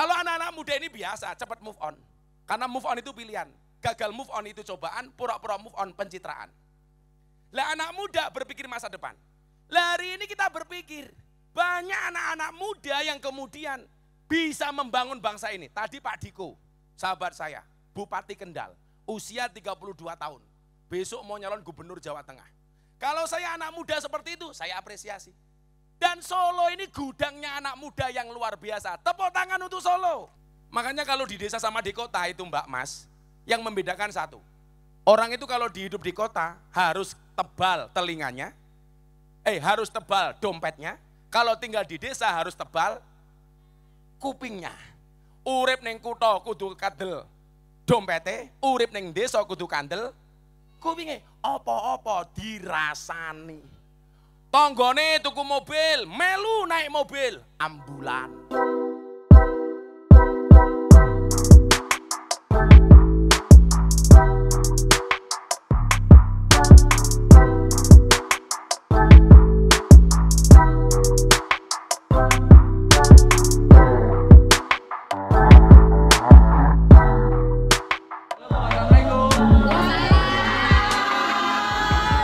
Kalau anak-anak muda ini biasa, cepat move on. Karena move on itu pilihan. Gagal move on itu cobaan, pura-pura move on pencitraan. Lah anak muda berpikir masa depan. Lah hari ini kita berpikir, banyak anak-anak muda yang kemudian bisa membangun bangsa ini. Tadi Pak Diko, sahabat saya, Bupati Kendal, usia 32 tahun. Besok mau nyalon gubernur Jawa Tengah. Kalau saya anak muda seperti itu, saya apresiasi. Dan Solo ini gudangnya anak muda yang luar biasa. Tepuk tangan untuk Solo. Makanya kalau di desa sama di kota itu Mbak Mas, yang membedakan satu. Orang itu kalau hidup di kota harus tebal telinganya, harus tebal dompetnya. Kalau tinggal di desa harus tebal kupingnya. Urip ning kutha kudu kadel dompete, urip ning desa kudu kandel kupinge. Apa-apa dirasani. Tonggone tuku mobil, melu naik mobil ambulan.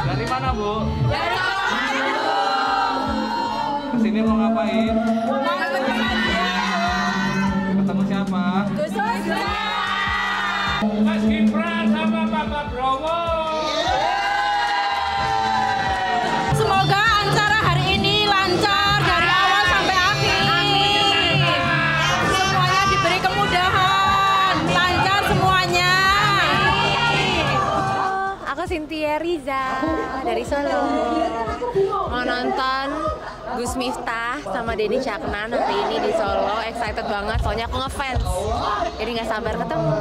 Dari mana, Bu? Dari kesini mau ngapain? Mau ketemu Ketemu siapa? Gus Mas Gibran sama Bapak Browo. Semoga acara hari ini lancar dari awal sampai akhir. Semuanya diberi kemudahan, lancar semuanya. Aku Cynthia Riza dari Solo. Mau nonton Gus Miftah sama Denny Caknan hari ini di Solo. Excited banget, soalnya aku ngefans. Jadi nggak sabar ketemu.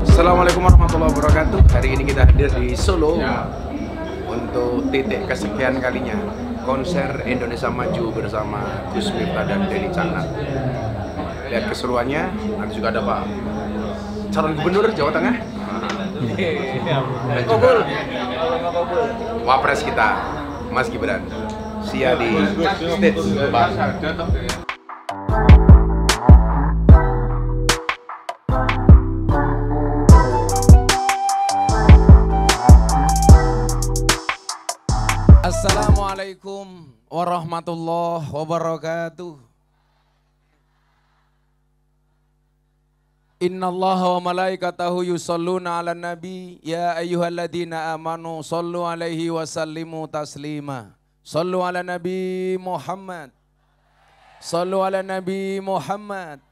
Assalamualaikum warahmatullahi wabarakatuh. Hari ini kita hadir di Solo untuk titik kesekian kalinya konser Indonesia Maju bersama Gus Miftah dan Denny Caknan. Lihat keseruannya, nanti juga ada Pak calon gubernur Jawa Tengah dan juga wapres kita Mas Gibran. Siap di stage Pak. Assalamualaikum warahmatullahi wabarakatuh. Innallaha wa malaikatahu yusholluna 'alan nabi ya ayyuhalladzina amanu shollu 'alaihi wa sallimu taslima. Shollu 'ala nabi Muhammad. Shollu 'ala nabi Muhammad.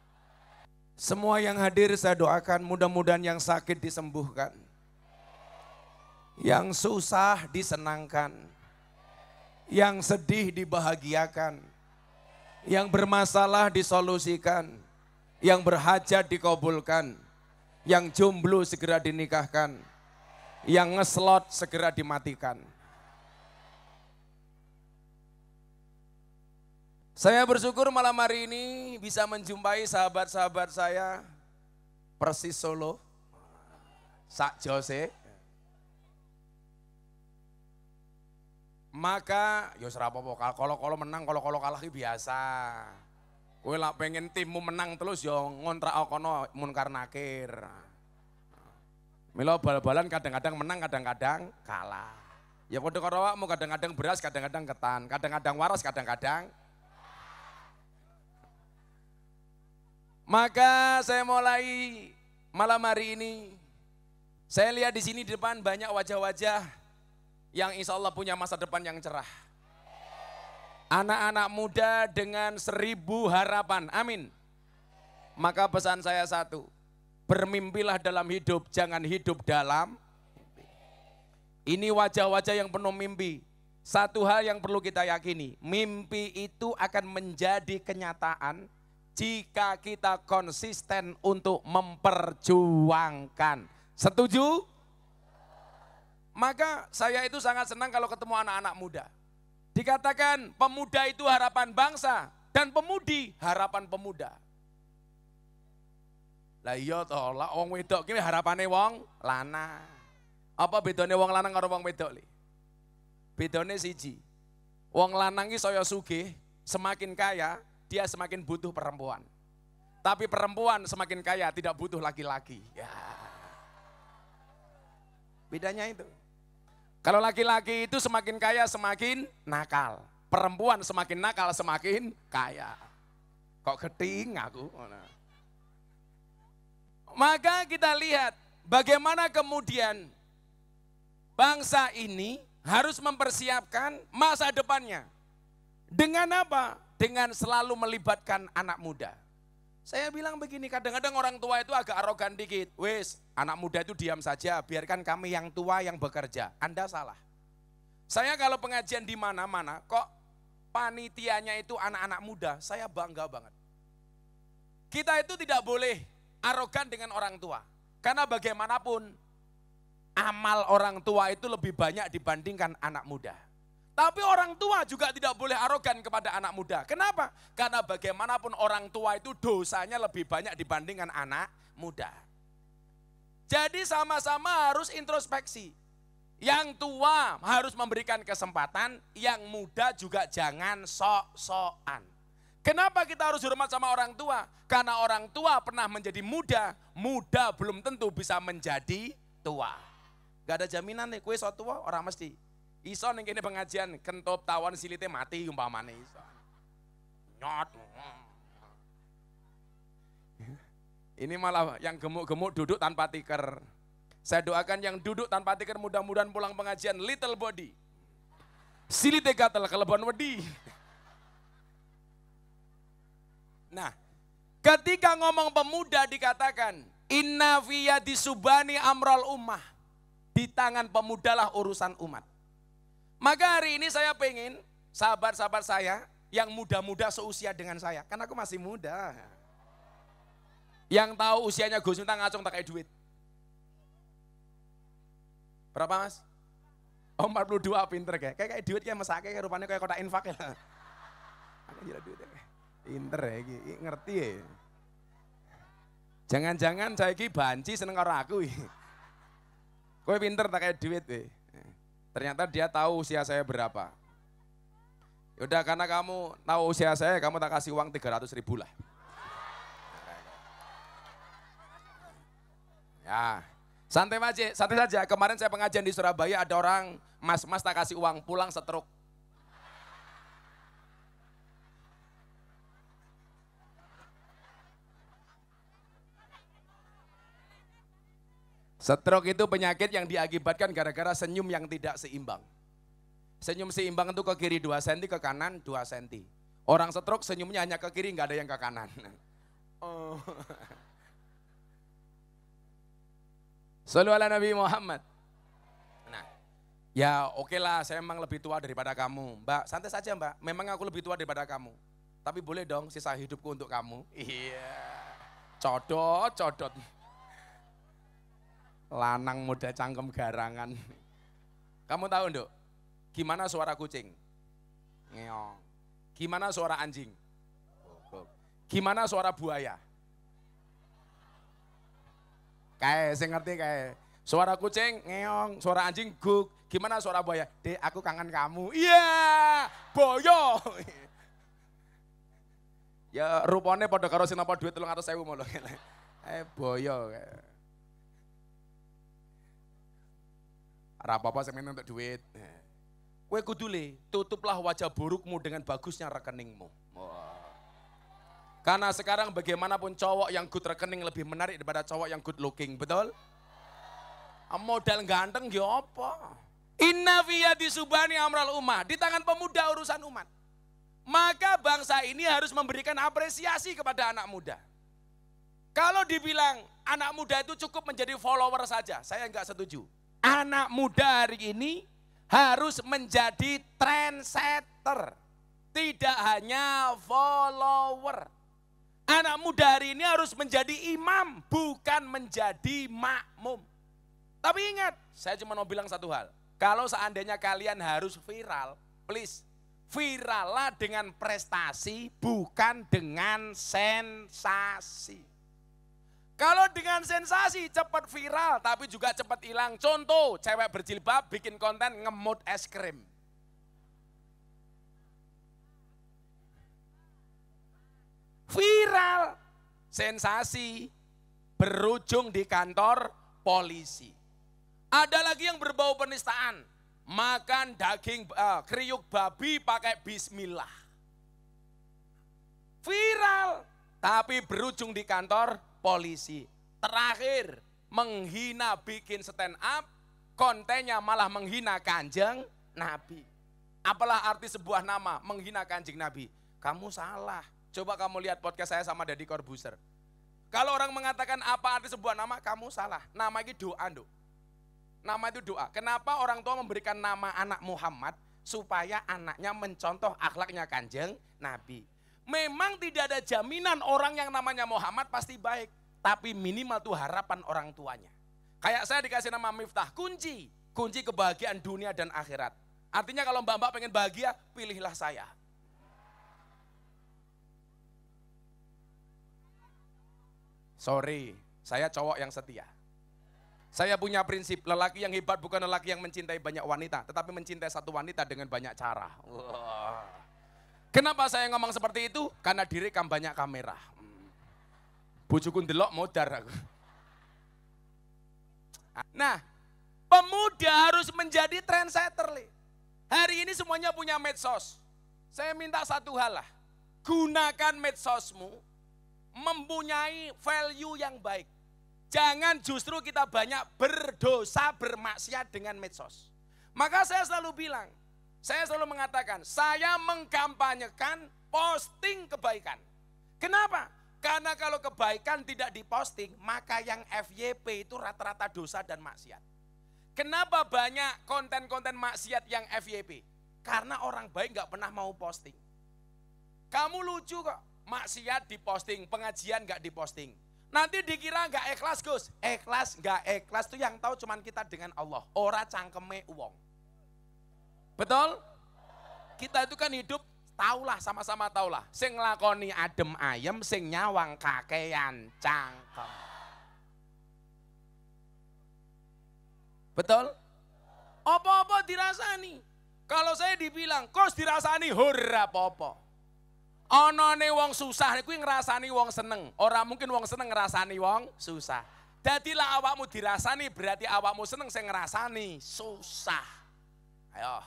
Semua yang hadir saya doakan mudah-mudahan yang sakit disembuhkan. Yang susah disenangkan. Yang sedih dibahagiakan, yang bermasalah disolusikan, yang berhajat dikabulkan, yang jomblo segera dinikahkan, yang ngeslot segera dimatikan. Saya bersyukur malam hari ini bisa menjumpai sahabat-sahabat saya Persis Solo, Sak Jose. Maka ya ora apa-apa, kalau menang, kalau kalah ki biasa. Kowe lak pengen timmu menang terus ya ngontrak kono munkar nakir. Mila bal-balan kadang-kadang menang, kadang-kadang kalah. Ya padha karo awakmu, kadang-kadang beras, kadang-kadang ketan, kadang-kadang waras, kadang-kadang. Maka saya mulai malam hari ini. Saya lihat di sini di depan banyak wajah-wajah yang insya Allah punya masa depan yang cerah. Anak-anak muda dengan 1000 harapan, amin. Maka pesan saya satu, bermimpilah dalam hidup, jangan hidup dalam mimpi. Ini wajah-wajah yang penuh mimpi. Satu hal yang perlu kita yakini, mimpi itu akan menjadi kenyataan jika kita konsisten untuk memperjuangkan. Setuju? Maka saya itu sangat senang kalau ketemu anak-anak muda. Dikatakan pemuda itu harapan bangsa dan pemudi harapan pemuda. Lah iya toh, lah wong wedok ki harapane wong lanang. Apa bedanya wong lanang karo wong wedok li? Bedanya siji. Wong lanang iki saya sugih, semakin kaya, dia semakin butuh perempuan. Tapi perempuan semakin kaya tidak butuh laki-laki. Ya. Bedanya itu. Kalau laki-laki itu semakin kaya semakin nakal. Perempuan semakin nakal semakin kaya. Kok keting aku? Maka kita lihat bagaimana kemudian bangsa ini harus mempersiapkan masa depannya. Dengan apa? Dengan selalu melibatkan anak muda. Saya bilang begini, kadang-kadang orang tua itu agak arogan dikit. Wes, anak muda itu diam saja, biarkan kami yang tua yang bekerja. Anda salah. Saya kalau pengajian di mana-mana, kok panitianya itu anak-anak muda, saya bangga banget. Kita itu tidak boleh arogan dengan orang tua. Karena bagaimanapun, amal orang tua itu lebih banyak dibandingkan anak muda. Tapi orang tua juga tidak boleh arogan kepada anak muda. Kenapa? Karena bagaimanapun orang tua itu dosanya lebih banyak dibandingkan anak muda. Jadi sama-sama harus introspeksi. Yang tua harus memberikan kesempatan, yang muda juga jangan sok-sokan. Kenapa kita harus hormat sama orang tua? Karena orang tua pernah menjadi muda, muda belum tentu bisa menjadi tua. Gak ada jaminan nih, kue sok tua orang mesti. Iso ning kene pengajian kentop tawon silite mati umpamane iso. Nyot. Ini malah yang gemuk-gemuk duduk tanpa tikar. Saya doakan yang duduk tanpa tikar mudah-mudahan pulang pengajian little body. Silite gatel kelebon wedi. Nah, ketika ngomong pemuda dikatakan inna fi yadi subani amral ummah. Di tangan pemudalah urusan umat. Maka hari ini saya pengen sahabat-sahabat saya yang muda-muda seusia dengan saya. Karena aku masih muda. Yang tahu usianya Gus Miftah ngacung tak kayak duit. Berapa mas? Oh 42 pinter kayak duit kayak mesake kayak rupanya kayak kotak infak ya. Aku jira duit ya. Pinter ya, ngerti ya. Jangan-jangan saya ini banci seneng karo aku. Kowe pinter tak kayak duit ya. Ternyata dia tahu usia saya berapa. Yaudah karena kamu tahu usia saya, kamu tak kasih uang 300.000 lah. Ya, santai saja. Kemarin saya pengajian di Surabaya ada orang mas tak kasih uang, pulang stroke. Stroke itu penyakit yang diakibatkan gara-gara senyum yang tidak seimbang. Senyum seimbang itu ke kiri 2 cm, ke kanan 2 cm. Orang stroke senyumnya hanya ke kiri, nggak ada yang ke kanan. Oh. Shallu ala Nabi Muhammad. Nah, ya oke lah, saya memang lebih tua daripada kamu. Mbak, santai saja mbak, memang aku lebih tua daripada kamu. Tapi boleh dong sisa hidupku untuk kamu. Iya, codot. Lanang muda cangkem garangan. Kamu tahu nduk, gimana suara kucing? Ngeong. Gimana suara anjing? Gimana suara buaya? Kayak saya ngerti kayak suara kucing ngeong, suara anjing guk. Gimana suara buaya? Dek, aku kangen kamu. Iya, boyo. Ya rupane padha karo sing napa duit 300.000 mulu. Boyo. Apa-apa semen untuk duit. Kowe kudu le, tutuplah wajah burukmu dengan bagusnya rekeningmu. Karena sekarang bagaimanapun cowok yang good rekening lebih menarik daripada cowok yang good looking, betul? Modal ganteng ya apa? Inna fi yadi subani amral ummah, di tangan pemuda urusan umat. Maka bangsa ini harus memberikan apresiasi kepada anak muda. Kalau dibilang anak muda itu cukup menjadi follower saja, saya enggak setuju. Anak muda hari ini harus menjadi trendsetter, tidak hanya follower. Anak muda hari ini harus menjadi imam, bukan menjadi makmum. Tapi ingat, saya cuma mau bilang satu hal. Kalau seandainya kalian harus viral, please, virallah dengan prestasi, bukan dengan sensasi. Kalau dengan sensasi cepat viral tapi juga cepat hilang. Contoh, cewek berjilbab bikin konten ngemut es krim. Viral, sensasi, berujung di kantor polisi. Ada lagi yang berbau penistaan, makan daging kriuk babi pakai bismillah. Viral, tapi berujung di kantor polisi. Terakhir, menghina bikin stand up, kontennya malah menghina Kanjeng Nabi. Apalah arti sebuah nama menghina Kanjeng Nabi? Kamu salah. Coba kamu lihat podcast saya sama Deddy Corbuzier. Kalau orang mengatakan apa arti sebuah nama, kamu salah. Nama itu doa, Nduk. Nama itu doa. Kenapa orang tua memberikan nama anak Muhammad? Supaya anaknya mencontoh akhlaknya Kanjeng Nabi. Memang tidak ada jaminan orang yang namanya Muhammad pasti baik. Tapi minimal itu harapan orang tuanya. Kayak saya dikasih nama Miftah, kunci kebahagiaan dunia dan akhirat. Artinya kalau mbak-mbak pengen bahagia, pilihlah saya. Sorry, saya cowok yang setia. Saya punya prinsip, lelaki yang hebat bukan lelaki yang mencintai banyak wanita, tetapi mencintai satu wanita dengan banyak cara. Wah. Kenapa saya ngomong seperti itu? Karena direkam banyak kamera. Bojoku ndelok modar aku. Nah, pemuda harus menjadi trendsetter. Hari ini semuanya punya medsos. Saya minta satu hal lah, gunakan medsosmu mempunyai value yang baik. Jangan justru kita banyak berdosa, bermaksiat dengan medsos. Maka saya selalu bilang, saya selalu mengatakan, saya mengkampanyekan posting kebaikan. Kenapa? Karena kalau kebaikan tidak diposting, maka yang FYP itu rata-rata dosa dan maksiat. Kenapa banyak konten-konten maksiat yang FYP? Karena orang baik gak pernah mau posting. Kamu lucu kok, maksiat diposting, pengajian gak diposting. Nanti dikira gak ikhlas Gus. Ikhlas gak ikhlas itu yang tahu cuman kita dengan Allah. Ora cangkeme uang. Betul? Kita itu kan hidup, taulah, sama-sama taulah. Sing nglakoni adem ayem, sing nyawang kakean cangkem. Betul? Apa-apa dirasani. Kalau saya dibilang, kos dirasani, hurra apa-apa. Onone wong susah, kuwi ngrasani wong seneng. Ora mungkin wong seneng ngrasani wong susah. Dadilah awakmu dirasani, berarti awakmu seneng sing ngrasani susah. Ayo.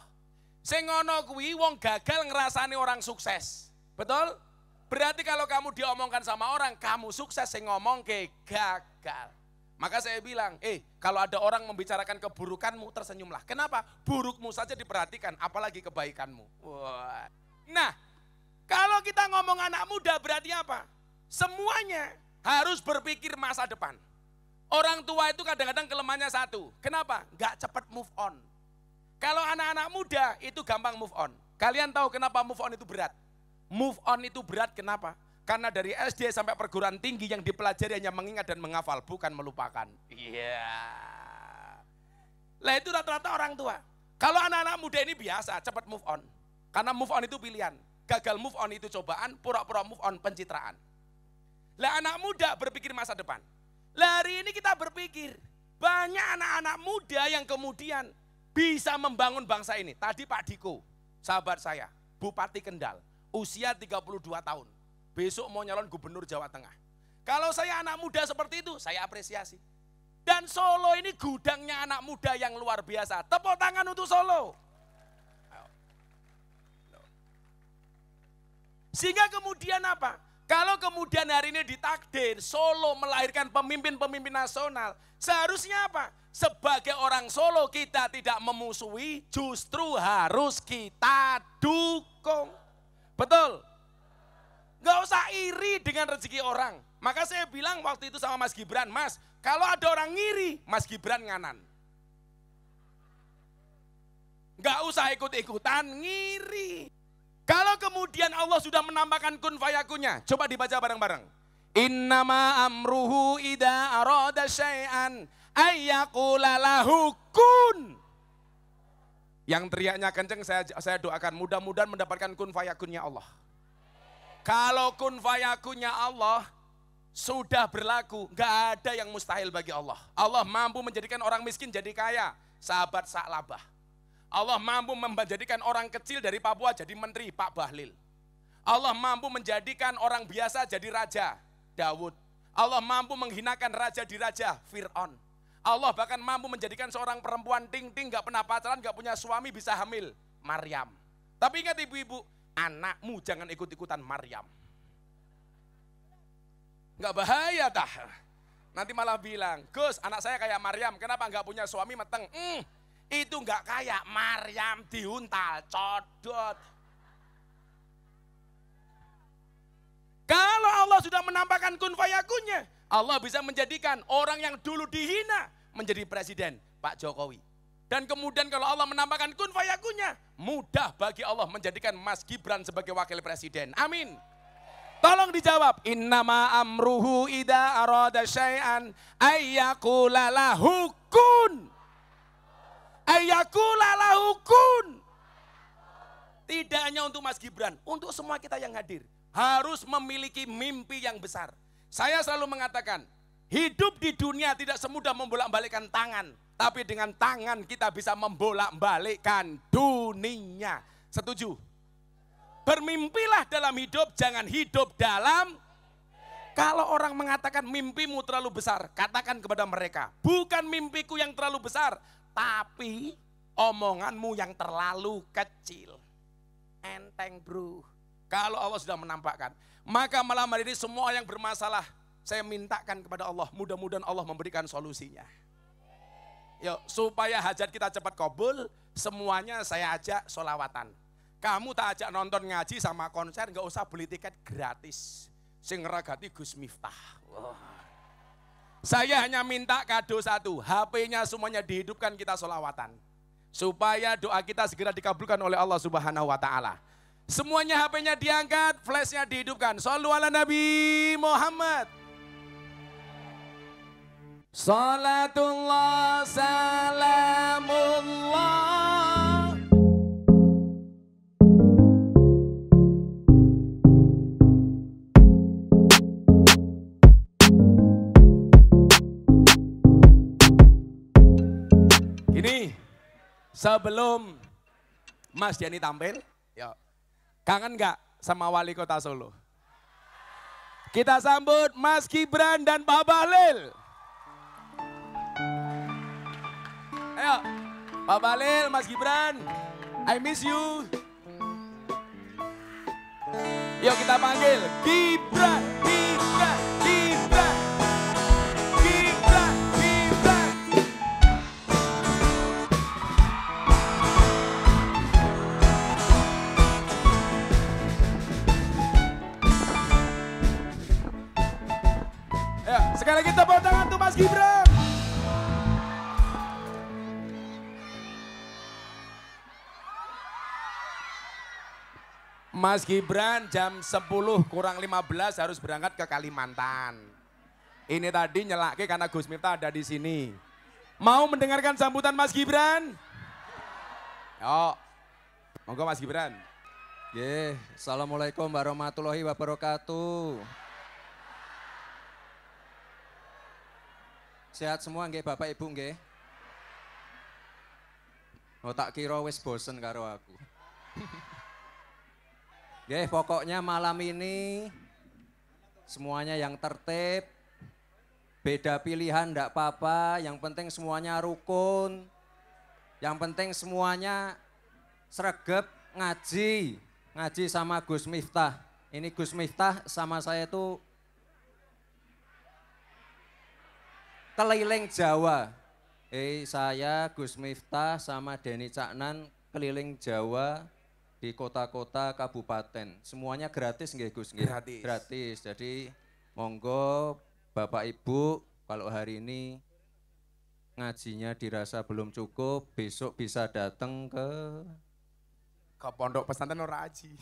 Sing ngono kuwi wong gagal ngrasani orang sukses. Betul? Berarti kalau kamu diomongkan sama orang, kamu sukses, sing ngomong ke gagal. Maka saya bilang, kalau ada orang membicarakan keburukanmu, tersenyumlah. Kenapa? Burukmu saja diperhatikan, apalagi kebaikanmu. Wah. Nah, kalau kita ngomong anak muda berarti apa? Semuanya harus berpikir masa depan. Orang tua itu kadang-kadang kelemahannya satu. Kenapa? Gak cepat move on. Kalau anak-anak muda itu gampang move on. Kalian tahu kenapa move on itu berat? Move on itu berat kenapa? Karena dari SD sampai perguruan tinggi yang dipelajari hanya mengingat dan menghafal, bukan melupakan. Iya. Lah itu rata-rata orang tua. Kalau anak-anak muda ini biasa, cepat move on. Karena move on itu pilihan. Gagal move on itu cobaan, pura-pura move on pencitraan. Lah anak muda berpikir masa depan. Lah hari ini kita berpikir, banyak anak-anak muda yang kemudian bisa membangun bangsa ini. Tadi Pak Diko, sahabat saya, Bupati Kendal, usia 32 tahun. Besok mau nyalon gubernur Jawa Tengah. Kalau saya anak muda seperti itu, saya apresiasi. Dan Solo ini gudangnya anak muda yang luar biasa. Tepuk tangan untuk Solo. Sehingga kemudian apa? Kalau kemudian hari ini ditakdir Solo melahirkan pemimpin-pemimpin nasional, seharusnya apa? Sebagai orang Solo kita tidak memusuhi, justru harus kita dukung. Betul? Gak usah iri dengan rezeki orang. Maka saya bilang waktu itu sama Mas Gibran, Mas, kalau ada orang ngiri, Mas Gibran nganan. Gak usah ikut-ikutan ngiri. Kalau kemudian Allah sudah menambahkan kun fayakunnya, coba dibaca bareng-bareng. Innama amruhu idza arada syai'an ayyaqula lahu kun. Yang teriaknya kenceng saya doakan mudah-mudahan mendapatkan kun fayakunnya Allah. Kalau kun fayakunnya Allah, sudah berlaku, nggak ada yang mustahil bagi Allah. Allah mampu menjadikan orang miskin jadi kaya, sahabat Sa'labah. Allah mampu menjadikan orang kecil dari Papua jadi menteri, Pak Bahlil. Allah mampu menjadikan orang biasa jadi raja, Daud. Allah mampu menghinakan raja di raja, Fir'aun. Allah bahkan mampu menjadikan seorang perempuan ting-ting, gak pernah pacaran, gak punya suami, bisa hamil, Maryam. Tapi ingat ibu-ibu, anakmu jangan ikut-ikutan Maryam. Gak bahaya dah. Nanti malah bilang, Gus anak saya kayak Maryam, kenapa gak punya suami meteng? Itu gak kayak Maryam diuntal, codot. Kalau Allah sudah menampakkan kun fayakunnya, Allah bisa menjadikan orang yang dulu dihina menjadi presiden, Pak Jokowi. Dan kemudian kalau Allah menampakkan kun fayakunnya, mudah bagi Allah menjadikan Mas Gibran sebagai wakil presiden. Amin. Tolong dijawab. Innama amruhu idza arada syai'an ayyaqula lahu kun. Ayyaqula lahu kun. Tidak hanya untuk Mas Gibran, untuk semua kita yang hadir. Harus memiliki mimpi yang besar. Saya selalu mengatakan, hidup di dunia tidak semudah membolak-balikkan tangan. Tapi dengan tangan kita bisa membolak-balikkan dunia. Setuju? Bermimpilah dalam hidup, jangan hidup dalam. Kalau orang mengatakan mimpimu terlalu besar, katakan kepada mereka, bukan mimpiku yang terlalu besar, tapi omonganmu yang terlalu kecil. Enteng bro. Kalau Allah sudah menampakkan, maka malam hari ini semua yang bermasalah, saya mintakan kepada Allah, mudah-mudahan Allah memberikan solusinya. Yuk, supaya hajat kita cepat kabul, semuanya saya ajak sholawatan. Kamu tak ajak nonton ngaji sama konser, nggak usah beli tiket gratis. Sing ngeragati Gus Miftah. Wow. Saya hanya minta kado satu, HP-nya semuanya dihidupkan, kita sholawatan. Supaya doa kita segera dikabulkan oleh Allah Subhanahu wa Ta'ala. Semuanya HP-nya diangkat, flash-nya dihidupkan. Shallu ala Nabi Muhammad. Salatullah salamullah. Gini, sebelum Mas Diani tampil, yuk. Kangen gak sama wali kota Solo? Kita sambut Mas Gibran dan Pak Bahlil. Ayo, Pak Bahlil, Mas Gibran, I miss you. Yuk kita panggil Gibran, Gibran, Gibran, Gibran, Gibran. Ayo, sekali lagi tepuk tangan untuk Mas Gibran. Mas Gibran jam 10 kurang 15 harus berangkat ke Kalimantan. Ini tadi nyelake karena Gus Miftah ada di sini. Mau mendengarkan sambutan Mas Gibran? Yo, monggo Mas Gibran. Assalamualaikum warahmatullahi wabarakatuh. Sehat semua nggih Bapak Ibu nggih? Oh tak kira wis bosen karo aku. Nggih, pokoknya malam ini semuanya yang tertib, beda pilihan ndak apa-apa, yang penting semuanya rukun, yang penting semuanya sregep ngaji sama Gus Miftah. Ini Gus Miftah sama saya itu keliling Jawa. Saya Gus Miftah sama Denny Caknan keliling Jawa. Di kota-kota kabupaten, semuanya gratis nggih Gus? Gratis. Gratis, jadi monggo Bapak Ibu kalau hari ini ngajinya dirasa belum cukup, besok bisa datang ke pondok pesantren ora aji.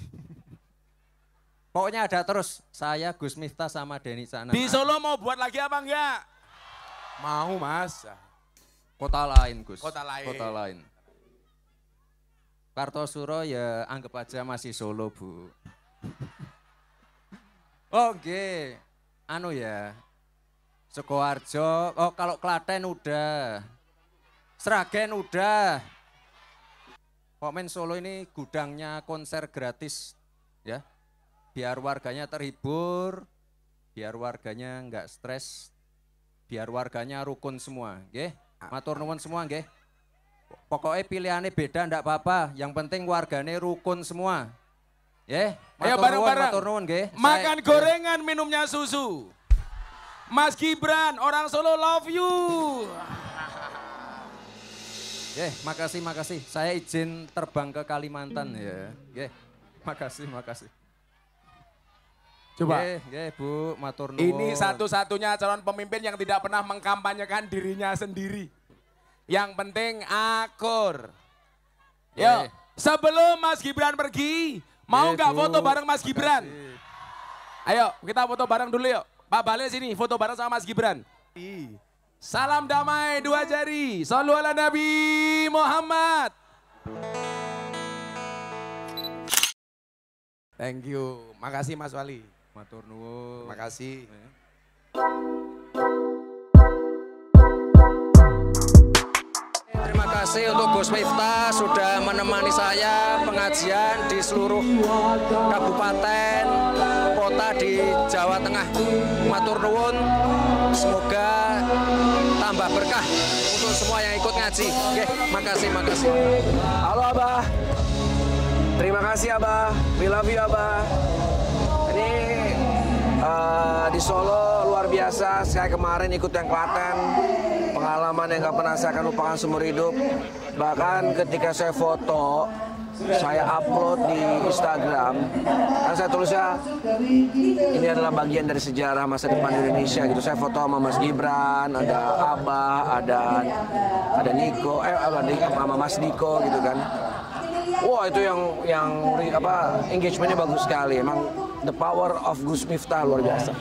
Pokoknya ada terus, saya Gus Miftah sama Denny Caknan. Di Solo mau buat lagi apa enggak? Mau Mas. Kota lain Gus. Kota lain. Kota lain. Kartosuro ya anggap aja masih Solo Bu. Oke, anu ya, Sukoharjo, oh kalau Klaten udah, Sragen udah. Komen Solo ini gudangnya konser gratis ya, biar warganya terhibur, biar warganya nggak stres, biar warganya rukun semua, nggih. Matur nuwun semua, nggih. Pokoknya pilihannya beda ndak apa-apa, yang penting warganya rukun semua. Ayo bareng-bareng. Makan Saya, gorengan, minumnya susu. Mas Gibran, orang Solo love you. Makasih. Saya izin terbang ke Kalimantan ya. Makasih. Coba. Bu, matur nuwun. Ini satu-satunya calon pemimpin yang tidak pernah mengkampanyekan dirinya sendiri. Yang penting akur. Yuk, sebelum Mas Gibran pergi, mau nggak foto bareng Mas Gibran? Ayo, kita foto bareng dulu yuk. Pak Bale sini, foto bareng sama Mas Gibran. Salam damai 2 jari. Shallu ala Nabi Muhammad. Thank you. Makasih Mas Wali. Matur nuwun. Makasih. Terima kasih untuk Gus Miftah sudah menemani saya pengajian di seluruh kabupaten, kota di Jawa Tengah. Matur nuwun, semoga tambah berkah untuk semua yang ikut ngaji. Makasih. Halo Abah, terima kasih Abah, we love you Abah. Ini di Solo luar biasa, saya kemarin ikut yang Klaten, pengalaman yang gak pernah saya akan lupakan seumur hidup. Bahkan ketika saya foto, saya upload di Instagram, kan saya tulisnya ini adalah bagian dari sejarah masa depan Indonesia gitu. Saya foto sama Mas Gibran, ada Abah, ada Niko, sama Mas Niko gitu kan. Wah itu yang engagementnya bagus sekali. Emang the power of Gus Miftah luar biasa.